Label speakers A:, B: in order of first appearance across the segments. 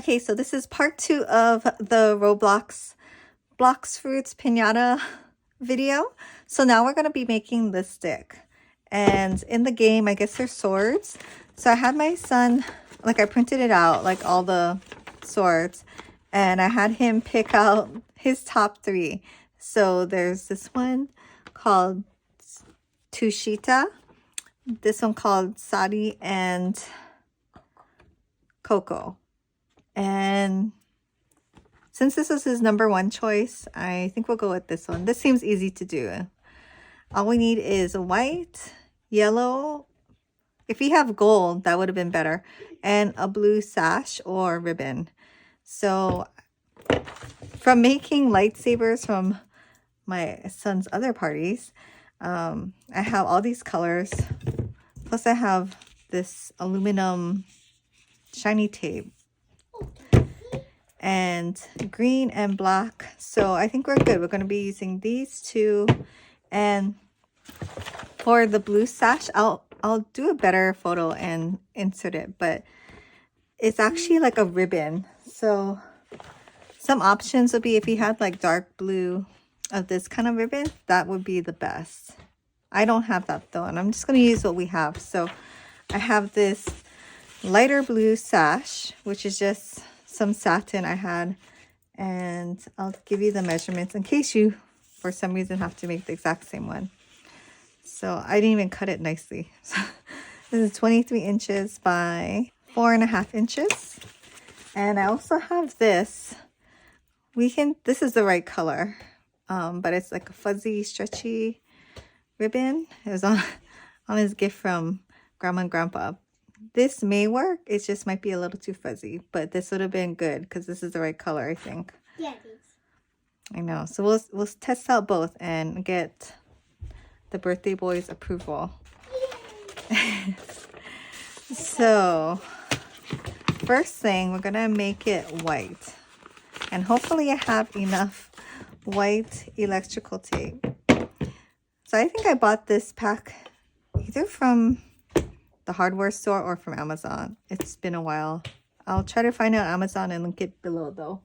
A: Okay, so this is part 2 of the Roblox Blox Fruits Piñata video. So now we're going to be making this stick. And in the game, I guess there's swords. So I had my son, like I printed it out, like all the swords. And I had him pick out his top 3. So there's this one called Tushita. This one called Sadi and Coco. And since this is his #1 choice, I think we'll go with this one. This seems easy to do. All we need is white, yellow. If you have gold, that would have been better. And a blue sash or ribbon. So from making lightsabers from my son's other parties, I have all these colors. Plus I have this aluminum shiny tape. And green and black. So I think we're good. We're going to be using these two. And for the blue sash, I'll do a better photo and insert it, but it's actually like a ribbon. So some options would be if you had like dark blue of this kind of ribbon, that would be the best. I don't have that though, and I'm just going to use what we have. So I have this lighter blue sash, which is just some satin I had, and I'll give you the measurements in case you for some reason have to make the exact same one. So I didn't even cut it nicely. So this is 23 inches by 4.5 inches. And I also have this. This is the right color, but it's like a fuzzy, stretchy ribbon. It was on his gift from Grandma and Grandpa. This may work. It just might be a little too fuzzy, but this would have been good because this is the right color, I think.
B: Yeah, it is.
A: I know. So we'll test out both and get the birthday boy's approval. So first thing, we're gonna make it white, and hopefully I have enough white electrical tape. So I think I bought this pack either from the hardware store or from Amazon. It's been a while. I'll try to find it on Amazon and link it below though.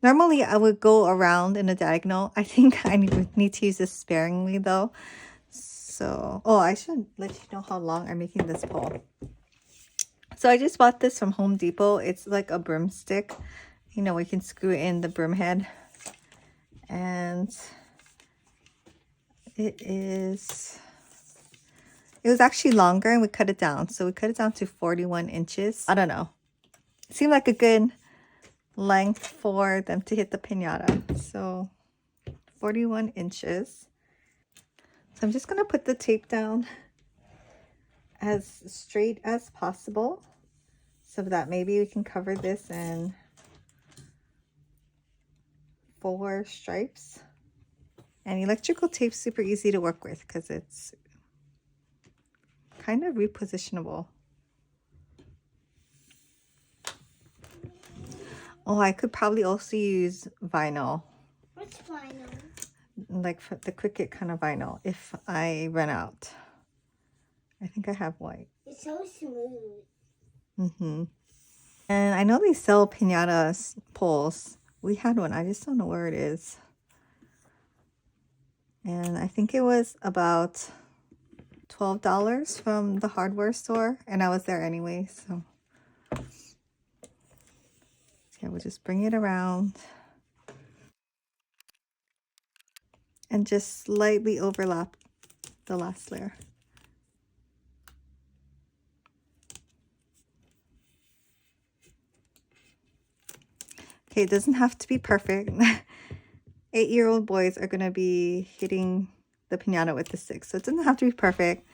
A: Normally I would go around in a diagonal. I think I need to use this sparingly though. So, oh, I should let you know how long I'm making this pole. So I just bought this from Home Depot. It's like a broomstick. You know, we can screw in the broom head. And it was actually longer and we cut it down. So we cut it down to 41 inches. I don't know. It seemed like a good length for them to hit the piñata. So 41 inches. So I'm just going to put the tape down as straight as possible so that maybe we can cover this in 4 stripes. And electrical tape's super easy to work with because it's kind of repositionable. Oh, I could probably also use vinyl.
B: What's vinyl?
A: Like for the Cricut kind of vinyl if I run out. I think I have white.
B: It's so smooth.
A: And I know they sell piñata poles. We had one. I just don't know where it is. And I think it was about $12 from the hardware store. And I was there anyway, so yeah, we'll just bring it around. And just slightly overlap the last layer. Okay, it doesn't have to be perfect. 8-year-old boys are going to be hitting the piñata with the stick, so it doesn't have to be perfect.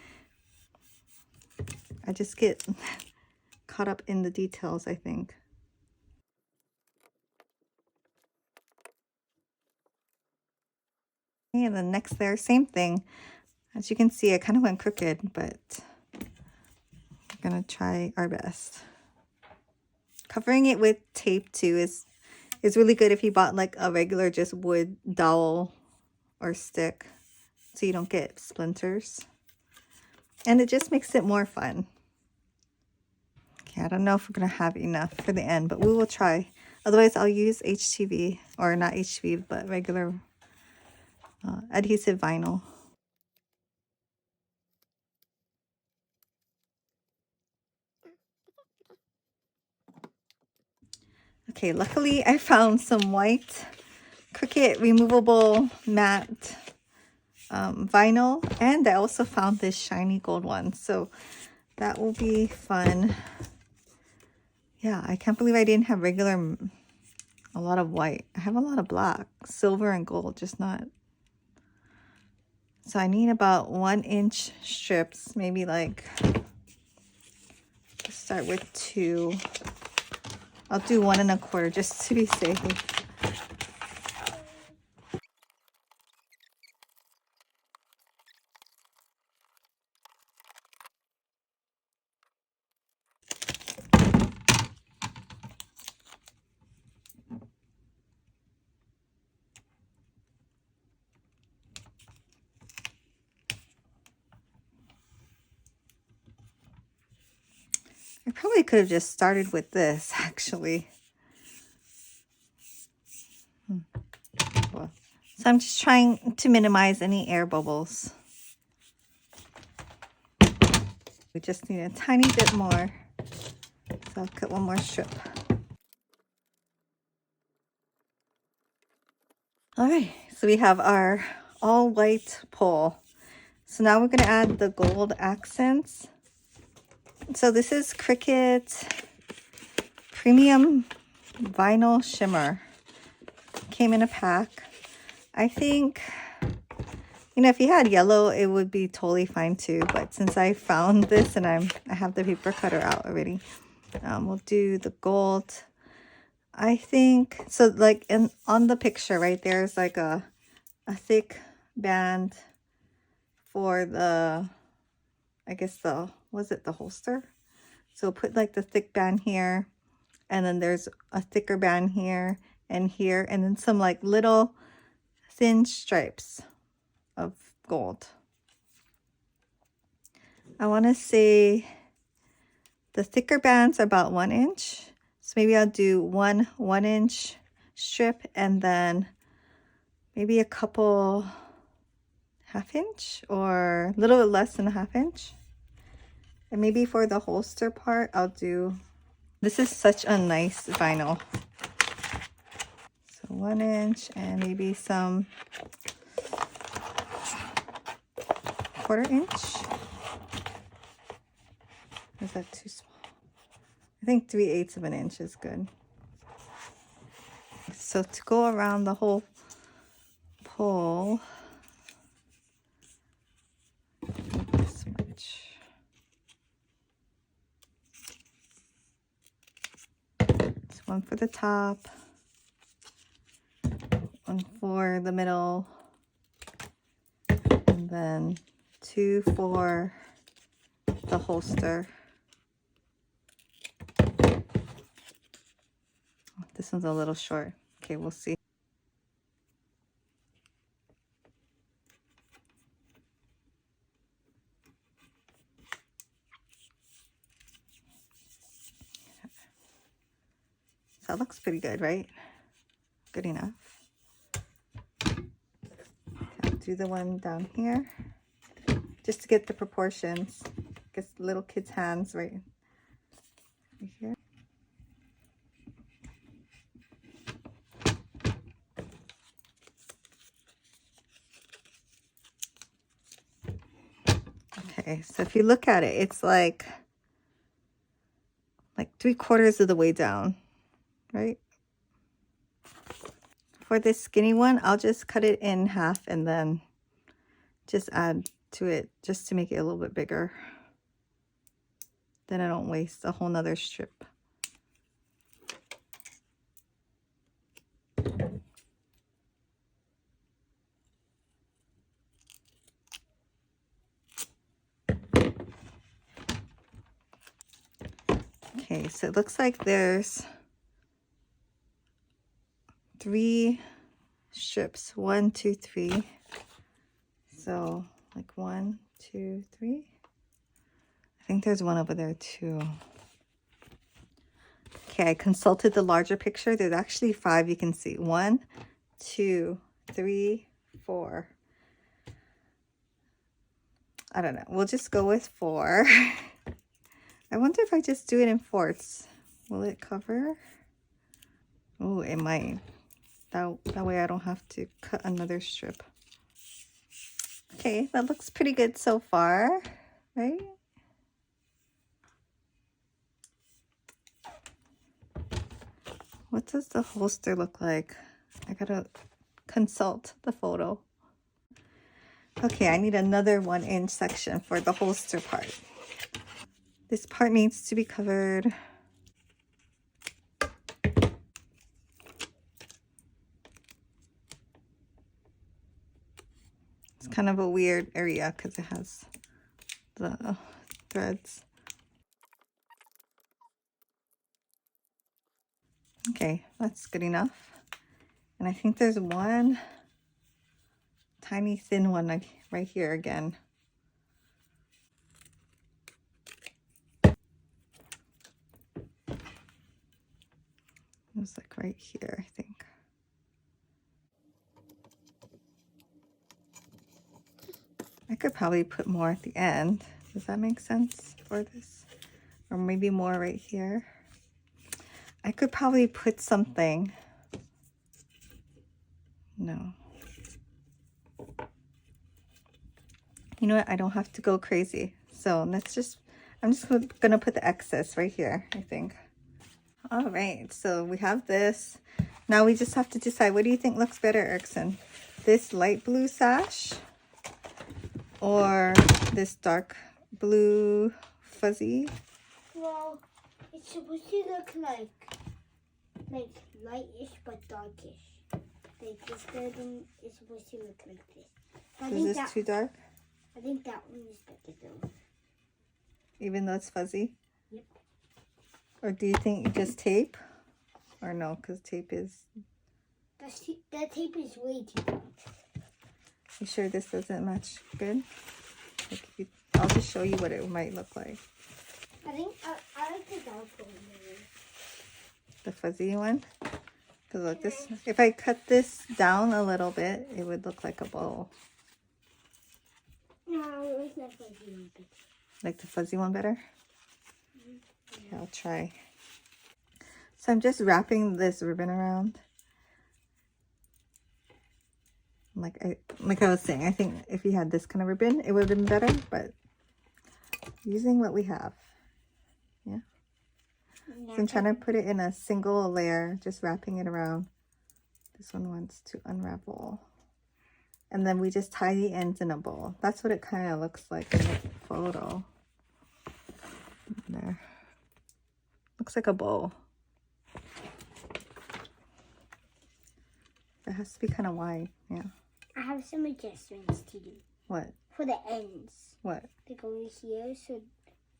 A: I just get caught up in the details, I think. Okay, and the next layer, same thing. As you can see, I kind of went crooked, but we're going to try our best. Covering it with tape too is really good if you bought like a regular just wood dowel or stick so you don't get splinters. And it just makes it more fun. Yeah, I don't know if we're going to have enough for the end, but we will try. Otherwise, I'll use HTV, or not HTV, but regular adhesive vinyl. Okay, luckily I found some white Cricut removable matte vinyl, and I also found this shiny gold one, so that will be fun. Yeah, I can't believe I didn't have a lot of white. I have a lot of black, silver, and gold, just not. So I need about 1-inch strips, maybe like, let's start with 2. I'll do 1 1/4 just to be safe. I probably could have just started with this, actually. Well, so I'm just trying to minimize any air bubbles. We just need a tiny bit more. So I'll cut 1 more strip. All right, so we have our all white pole. So now we're gonna add the gold accents. So this is Cricut Premium Vinyl Shimmer. Came in a pack. I think, you know, if you had yellow, it would be totally fine too. But since I found this and I have the paper cutter out already, we'll do the gold. I think, so like on the picture, right, there's like a thick band for the, I guess the, was it the holster? So put like the thick band here, and then there's a thicker band here, and then some like little thin stripes of gold. I want to say the thicker bands are about 1 inch. So maybe I'll do 1-inch strip, and then maybe a couple 1/2 inch or a little bit less than a 1/2 inch. And maybe for the holster part, I'll do, this is such a nice vinyl. So 1 inch and maybe some 1/4 inch. Is that too small? I think 3/8 of an inch is good. So to go around the whole pole, this much. So 1 for the top, 1 for the middle, and then 2 for the holster. This one's a little short. Okay, we'll see. So that looks pretty good, right? Good enough. I'll do the one down here just to get the proportions. Guess little kids' hands right here. Okay, so if you look at it, it's like 3/4 of the way down, right? For this skinny one, I'll just cut it in half and then just add to it just to make it a little bit bigger. Then I don't waste a whole nother strip. Okay, so it looks like there's 3 strips. 1, 2, 3. So like 1, 2, 3. I think there's one over there too. Okay, I consulted the larger picture. There's actually 5 you can see. 1, 2, 3, 4. I don't know. We'll just go with 4. I wonder if I just do it in fourths. Will it cover? Oh, it might. That way I don't have to cut another strip. Okay, that looks pretty good so far, right? What does the holster look like? I gotta consult the photo. Okay, I need another 1-inch section for the holster part. This part needs to be covered. It's kind of a weird area because it has the threads. Okay, that's good enough. And I think there's one tiny thin one like right here again. It was like right here, I think. I could probably put more at the end. Does that make sense for this? Or maybe more right here. I could probably put something. No. You know what? I don't have to go crazy. So let's just, I'm just gonna put the excess right here, I think. All right, so we have this. Now we just have to decide, what do you think looks better, Erickson? This light blue sash or this dark blue fuzzy?
B: Well, it's supposed to look like lightish but darkish. Like this building is supposed to look like this.
A: Is this too dark?
B: I think that one is better though.
A: Even though it's fuzzy?
B: Yep.
A: Or do you think just tape? Or no, because tape is...
B: That tape is way too dark.
A: You sure this doesn't match good? Like if you, I'll just show you what it might look like.
B: I think I like the dark one.
A: The fuzzy one? Because look, this, if I cut this down a little bit, it would look like a bow.
B: No, I like that fuzzy one better.
A: Like the fuzzy one better? Okay, I'll try. So I'm just wrapping this ribbon around. Like I was saying, I think if you had this kind of ribbon, it would have been better, but using what we have. Yeah. So I'm trying to put it in a single layer, just wrapping it around. This one wants to unravel. And then we just tie the ends in a bow. That's what it kind of looks like in the photo. There. Looks like a bow. It has to be kind of wide, yeah.
B: I have some adjustments to do.
A: What?
B: For the ends.
A: What?
B: Like over here, so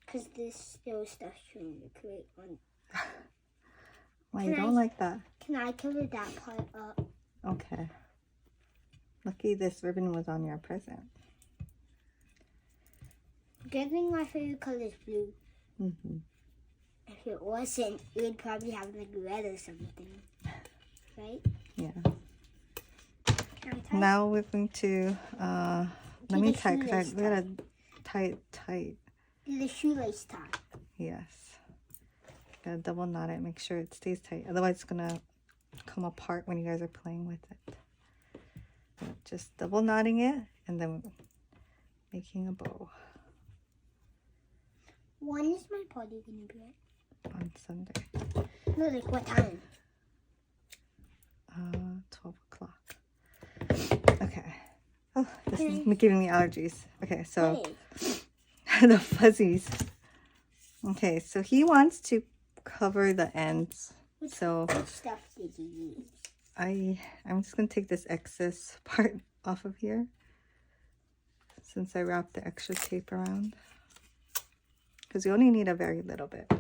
B: because this little stuff's trying to create one.
A: Why you don't like that?
B: Can I cover that part up?
A: Okay. Lucky this ribbon was on your present.
B: Good thing my favorite color is blue.
A: Mm-hmm.
B: If it wasn't, it would probably have like red or something. Right?
A: Yeah.
B: Can I tie?
A: Now we're going to, let me tie, because we gotta tie it tight.
B: Do the shoelace tie.
A: Yes. Gotta double knot it, make sure it stays tight. Otherwise it's gonna come apart when you guys are playing with it. Just double knotting it and then making a bow.
B: When is my party gonna be at?
A: On Sunday.
B: No, like what time?
A: 12 o'clock. Okay. Oh, this is giving me allergies. Okay, so the fuzzies. Okay, so he wants to cover the ends.
B: Which stuff did you use?
A: I'm just gonna take this excess part off of here since I wrapped the extra tape around. Because you only need a very little bit.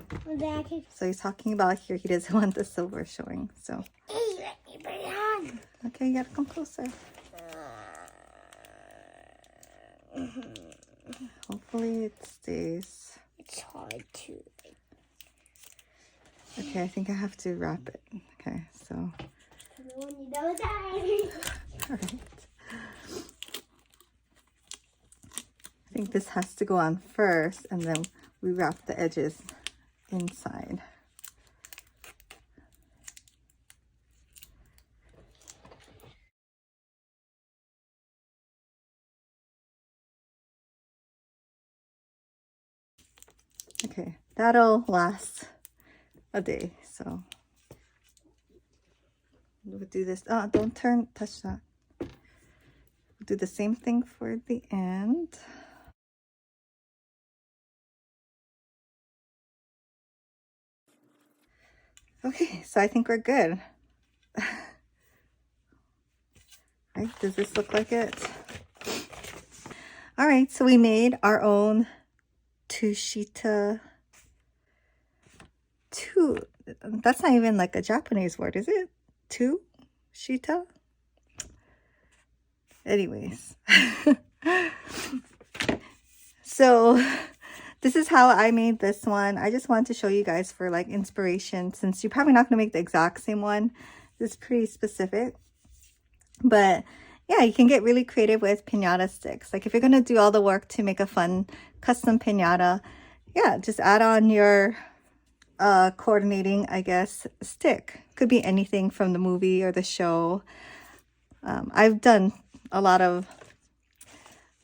A: So he's talking about here he doesn't want the silver showing. So okay, you gotta come closer. Hopefully it stays.
B: It's hard to.
A: Okay, I think I have to wrap it. Okay, so.
B: When you know that.
A: All right. I think this has to go on first, and then we wrap the edges inside. Okay, that'll last a day, so we'll do this. Oh, don't touch that. We'll do the same thing for the end. Okay, so I think we're good. Right, does this look like it? All right, so we made our own Tushita. That's not even like a Japanese word, is it? Tushita? Anyways. So this is how I made this one. I just wanted to show you guys for like inspiration, since you're probably not going to make the exact same one. This is pretty specific. But yeah, you can get really creative with piñata sticks. Like if you're going to do all the work to make a fun custom piñata, yeah, just add on your coordinating, I guess, stick. Could be anything from the movie or the show. I've done a lot of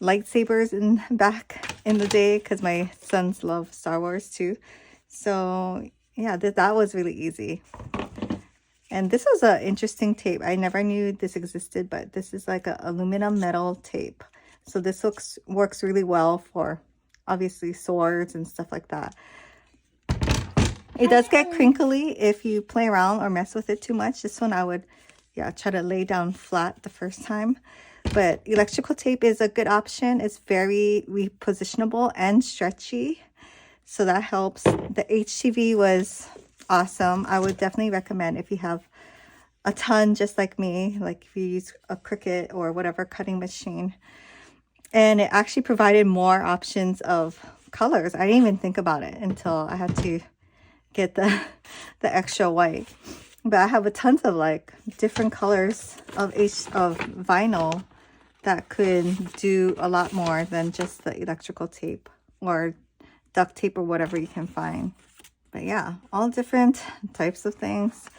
A: lightsabers back in the day because my sons love Star Wars too. So yeah, that was really easy. And this was an interesting tape. I never knew this existed, but this is like an aluminum metal tape. So this works really well for obviously swords and stuff like that. It does get crinkly if you play around or mess with it too much. This one I would, yeah, try to lay down flat the first time. But electrical tape is a good option. It's very repositionable and stretchy. So that helps. The HTV was awesome. I would definitely recommend if you have a ton just like me, like if you use a Cricut or whatever cutting machine. And it actually provided more options of colors. I didn't even think about it until I had to get the extra white. But I have a tons of like different colors of vinyl that could do a lot more than just the electrical tape or duct tape or whatever you can find. But yeah, all different types of things.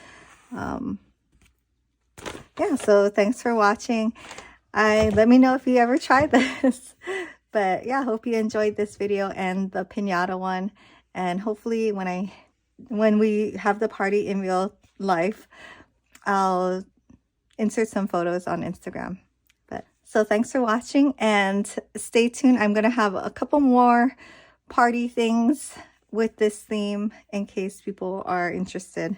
A: Yeah, so thanks for watching. Let me know if you ever tried this. But yeah, hope you enjoyed this video and the piñata one. And hopefully when we have the party in real life, I'll insert some photos on Instagram. So thanks for watching and stay tuned. I'm going to have a couple more party things with this theme in case people are interested.